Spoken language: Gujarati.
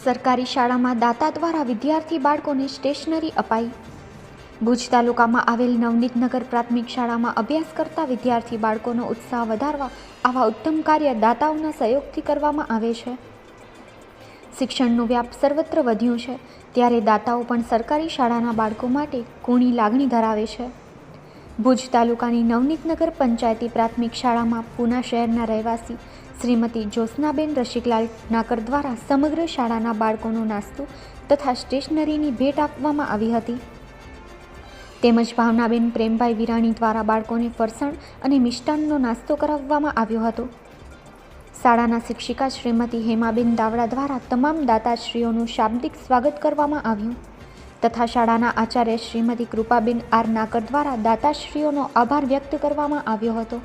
સરકારી શાળામાં દાતા દ્વારા વિદ્યાર્થી બાળકોને સ્ટેશનરી અપાઈ. ભુજ તાલુકામાં આવેલ નવનીતનગર પ્રાથમિક શાળામાં અભ્યાસ કરતા વિદ્યાર્થી બાળકોનો ઉત્સાહ વધારવા આવા ઉત્તમ કાર્ય દાતાઓના સહયોગથી કરવામાં આવે છે. શિક્ષણનો વ્યાપ સર્વત્ર વધ્યું છે, ત્યારે દાતાઓ પણ સરકારી શાળાના બાળકો માટે કુણી લાગણી ધરાવે છે. ભુજ તાલુકાની નવનીતનગર પંચાયતી પ્રાથમિક શાળામાં પૂના શહેરના રહેવાસી શ્રીમતી જ્યોત્સનાબેન રસિકલાલ નાકર દ્વારા સમગ્ર શાળાના બાળકોનો નાસ્તો તથા સ્ટેશનરીની ભેટ આપવામાં આવી હતી. તેમજ ભાવનાબેન પ્રેમભાઈ વિરાણી દ્વારા બાળકોને ફરસાણ અને મિષ્ટાનનો નાસ્તો કરાવવામાં આવ્યો હતો. શાળાના શિક્ષિકા શ્રીમતી હેમાબેન દાવડા દ્વારા તમામ દાતાશ્રીઓનું શાબ્દિક સ્વાગત કરવામાં આવ્યું તથા શાળાના આચાર્ય શ્રીમતી કૃપાબેન આર નાકર દ્વારા દાતાશ્રીઓનો આભાર વ્યક્ત કરવામાં આવ્યો હતો.